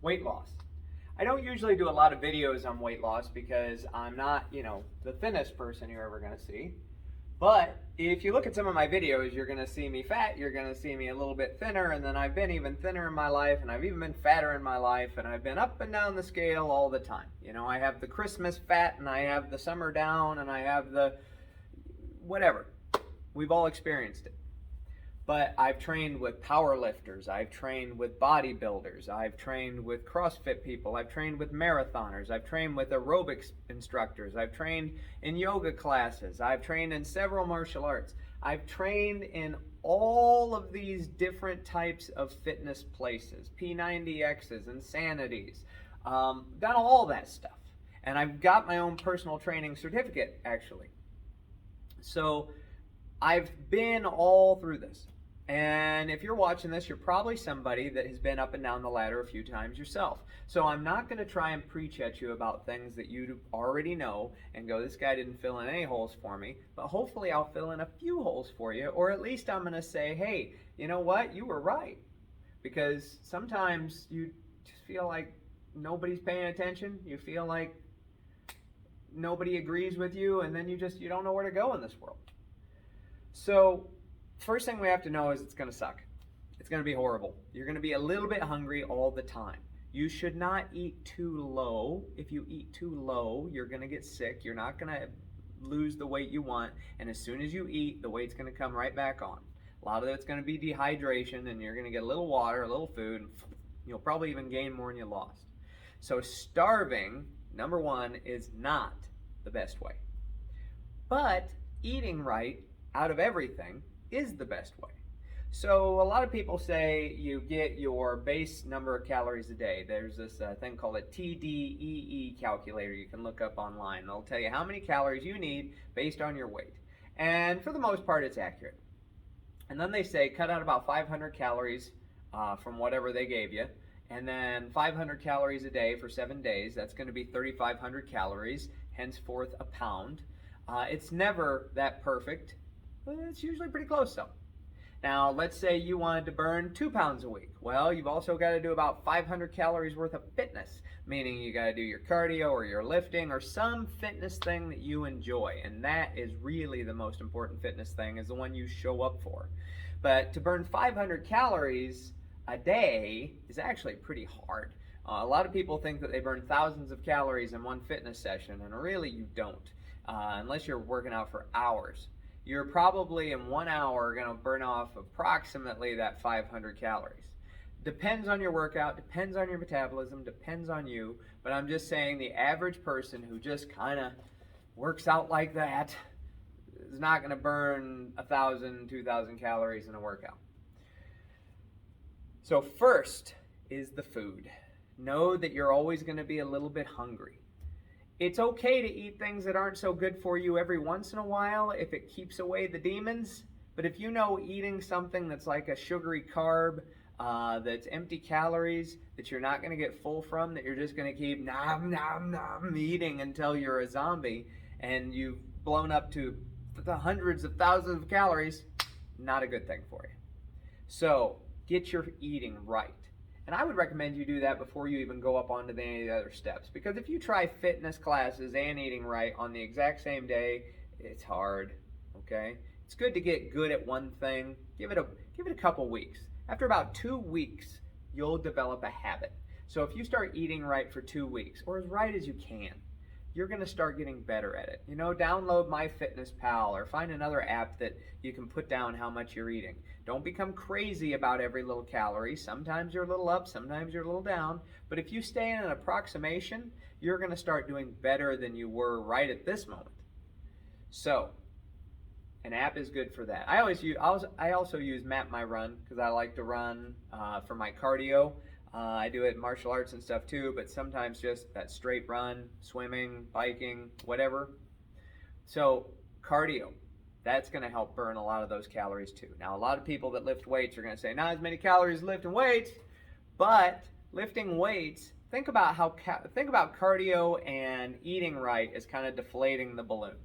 Weight loss. I don't usually do a lot of videos on weight loss because I'm not, the thinnest person you're ever going to see. But if you look at some of my videos, you're going to see me fat, you're going to see me a little bit thinner, and then I've been even thinner in my life, and I've even been fatter in my life, and I've been up and down the scale all the time. I have the Christmas fat, and I have the summer down, and I have the whatever. We've all experienced it. But I've trained with power lifters, I've trained with bodybuilders, I've trained with CrossFit people, I've trained with marathoners, I've trained with aerobics instructors, I've trained in yoga classes, I've trained in several martial arts. I've trained in all of these different types of fitness places, P90Xs, Insanities, done all that stuff. And I've got my own personal training certificate, actually. So I've been all through this. And if you're watching this, you're probably somebody that has been up and down the ladder a few times yourself. So I'm not going to try and preach at you about things that you already know and go, this guy didn't fill in any holes for me. But hopefully I'll fill in a few holes for you, or at least I'm going to say, hey, you know what? You were right. Because sometimes you just feel like nobody's paying attention. You feel like nobody agrees with you, and then you don't know where to go in this world. So first thing we have to know is it's going to suck. It's going to be horrible. You're going to be a little bit hungry all the time. You should not eat too low. If you eat too low, you're going to get sick. You're not going to lose the weight you want. And as soon as you eat, the weight's going to come right back on. A lot of it's going to be dehydration, and you're going to get a little water, a little food, and you'll probably even gain more than you lost. So starving, number one, is not the best way. But eating right out of everything is the best way. So a lot of people say you get your base number of calories a day. There's this thing called a TDEE calculator you can look up online. They'll tell you how many calories you need based on your weight. And for the most part, it's accurate. And then they say cut out about 500 calories from whatever they gave you. And then 500 calories a day for 7 days. That's going to be 3,500 calories, henceforth a pound. It's never that perfect. But it's usually pretty close though. Now, let's say you wanted to burn 2 pounds a week. Well, you've also got to do about 500 calories worth of fitness, meaning you got to do your cardio or your lifting or some fitness thing that you enjoy. And that is really the most important fitness thing, is the one you show up for. But to burn 500 calories a day is actually pretty hard. A lot of people think that they burn thousands of calories in one fitness session, and really you don't, unless you're working out for hours. You're probably in 1 hour going to burn off approximately that 500 calories. Depends on your workout, depends on your metabolism, depends on you, but I'm just saying the average person who just kind of works out like that is not going to burn 1,000, 2,000 calories in a workout. So first is the food. Know that you're always going to be a little bit hungry. It's okay to eat things that aren't so good for you every once in a while if it keeps away the demons. But if you know eating something that's like a sugary carb, that's empty calories, that you're not going to get full from, that you're just going to keep nom, nom, nom eating until you're a zombie and you've blown up to the hundreds of thousands of calories, not a good thing for you. So get your eating right. And I would recommend you do that before you even go up onto any of the other steps. Because if you try fitness classes and eating right on the exact same day, it's hard, okay? It's good to get good at one thing. Give it a couple weeks. After about 2 weeks, you'll develop a habit. So if you start eating right for 2 weeks, or as right as you can, you're going to start getting better at it. Download MyFitnessPal or find another app that you can put down how much you're eating. Don't become crazy about every little calorie. Sometimes you're a little up, sometimes you're a little down. But if you stay in an approximation, you're going to start doing better than you were right at this moment. So, an app is good for that. I also use Map My Run because I like to run for my cardio. I do it in martial arts and stuff too, but sometimes just that straight run, swimming, biking, whatever. So cardio, that's going to help burn a lot of those calories too. Now, a lot of people that lift weights are going to say, not as many calories lifting weights, but lifting weights, think about cardio and eating right as kind of deflating the balloon.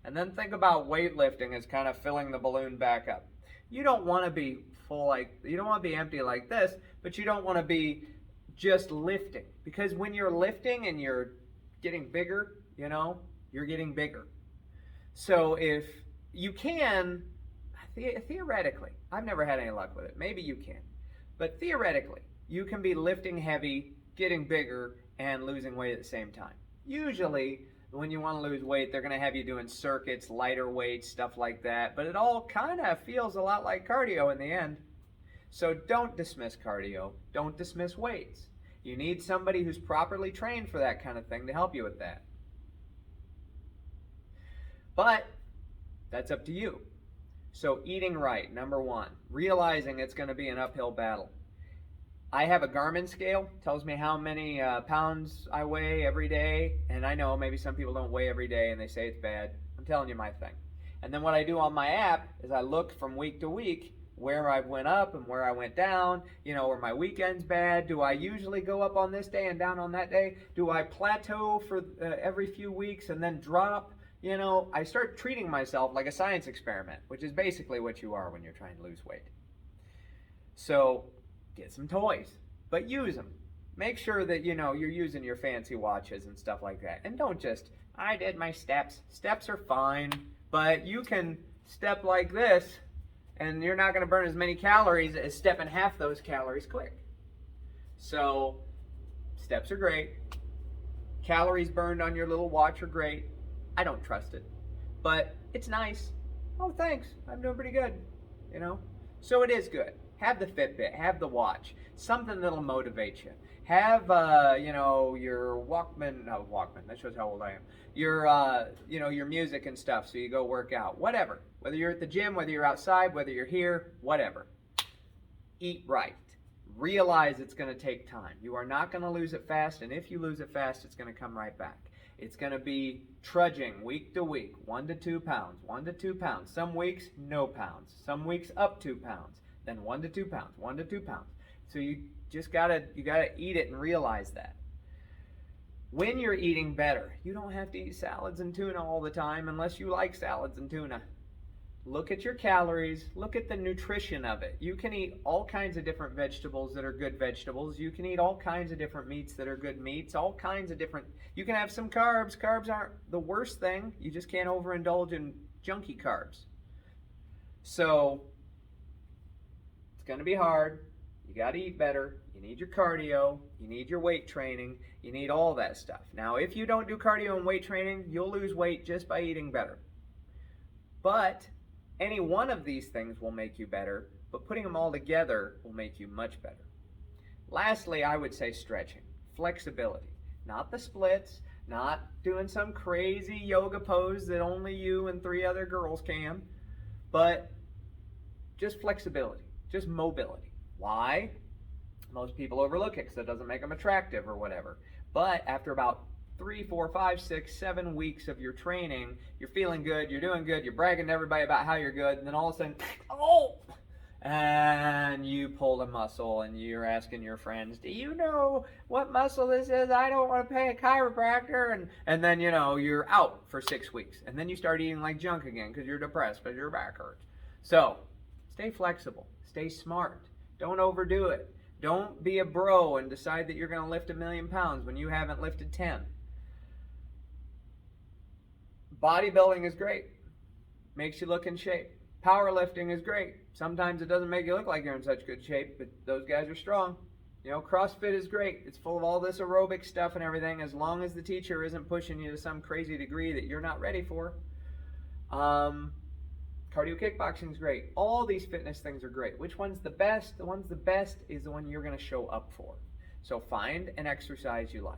And then think about weightlifting as kind of filling the balloon back up. You don't want to be full you don't want to be empty like this, but you don't want to be just lifting. Because when you're lifting and you're getting bigger, you're getting bigger. So if you can, theoretically, I've never had any luck with it. Maybe you can. But theoretically, you can be lifting heavy, getting bigger, and losing weight at the same time. Usually, when you want to lose weight, they're going to have you doing circuits, lighter weights, stuff like that. But it all kind of feels a lot like cardio in the end. So don't dismiss cardio. Don't dismiss weights. You need somebody who's properly trained for that kind of thing to help you with that. But that's up to you. So eating right, number one. Realizing it's going to be an uphill battle. I have a Garmin scale, tells me how many pounds I weigh every day. And I know maybe some people don't weigh every day and they say it's bad. I'm telling you my thing. And then what I do on my app is I look from week to week where I went up and where I went down, were my weekends bad? Do I usually go up on this day and down on that day? Do I plateau for every few weeks and then drop? I start treating myself like a science experiment, which is basically what you are when you're trying to lose weight. So get some toys, but use them. Make sure that, you're using your fancy watches and stuff like that. And don't just, I did my steps. Steps are fine, but you can step like this and you're not going to burn as many calories as stepping half those calories quick. So steps are great. Calories burned on your little watch are great. I don't trust it, but it's nice. Oh, thanks. I'm doing pretty good, So it is good. Have the Fitbit, have the watch, something that'll motivate you. Have, your Walkman, that shows how old I am. Your music and stuff, so you go work out. Whatever. Whether you're at the gym, whether you're outside, whether you're here, whatever. Eat right. Realize it's going to take time. You are not going to lose it fast, and if you lose it fast, it's going to come right back. It's going to be trudging week to week, 1 to 2 pounds, 1 to 2 pounds. Some weeks, no pounds. Some weeks, up 2 pounds. Then 1 to 2 pounds, 1 to 2 pounds. So you just gotta eat it and realize that. When you're eating better, you don't have to eat salads and tuna all the time unless you like salads and tuna. Look at your calories, look at the nutrition of it. You can eat all kinds of different vegetables that are good vegetables. You can eat all kinds of different meats that are good meats, all kinds of different, you can have some carbs. Carbs aren't the worst thing. You just can't overindulge in junky carbs. So it's going to be hard. You got to eat better. You need your cardio. You need your weight training. You need all that stuff. Now, if you don't do cardio and weight training, you'll lose weight just by eating better. But any one of these things will make you better, but putting them all together will make you much better. Lastly, I would say stretching, flexibility, not the splits, not doing some crazy yoga pose that only you and 3 other girls can, but just flexibility, just mobility. Why? Most people overlook it because it doesn't make them attractive or whatever. But after about 3, 4, 5, 6, 7 weeks of your training, you're feeling good, you're doing good, you're bragging to everybody about how you're good, and then all of a sudden, oh! And you pulled a muscle and you're asking your friends, do you know what muscle this is? I don't want to pay a chiropractor. And then, you're out for 6 weeks. And then you start eating like junk again because you're depressed because your back hurts. So, stay flexible. Stay smart. Don't overdo it. Don't be a bro and decide that you're going to lift 1,000,000 pounds when you haven't lifted 10. Bodybuilding is great. Makes you look in shape. Powerlifting is great. Sometimes it doesn't make you look like you're in such good shape, but those guys are strong. CrossFit is great. It's full of all this aerobic stuff and everything, as long as the teacher isn't pushing you to some crazy degree that you're not ready for. Cardio kickboxing is great. All these fitness things are great. Which one's the best? The one's the best is the one you're going to show up for. So find an exercise you like.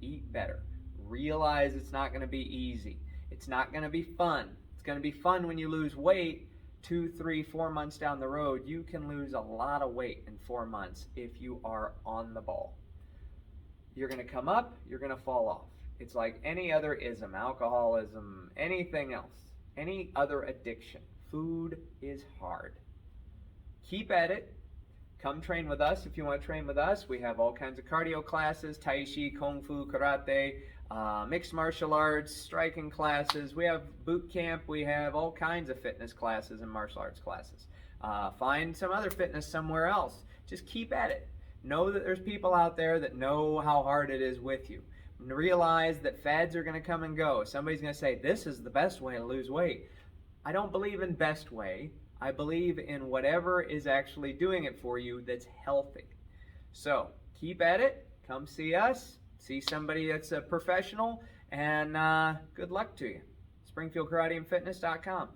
Eat better. Realize it's not going to be easy. It's not going to be fun. It's going to be fun when you lose weight 2, 3, 4 months down the road. You can lose a lot of weight in 4 months if you are on the ball. You're going to come up, you're going to fall off. It's like any other ism, alcoholism, anything else, any other addiction. Food is hard. Keep at it. Come train with us if you want to train with us. We have all kinds of cardio classes, tai chi, kung fu, karate, mixed martial arts, striking classes. We have boot camp. We have all kinds of fitness classes and martial arts classes. Find some other fitness somewhere else. Just keep at it. Know that there's people out there that know how hard it is with you. Realize that fads are going to come and go. Somebody's going to say, this is the best way to lose weight. I don't believe in best way. I believe in whatever is actually doing it for you that's healthy. So keep at it. Come see us. See somebody that's a professional. And good luck to you. SpringfieldKarateandFitness.com.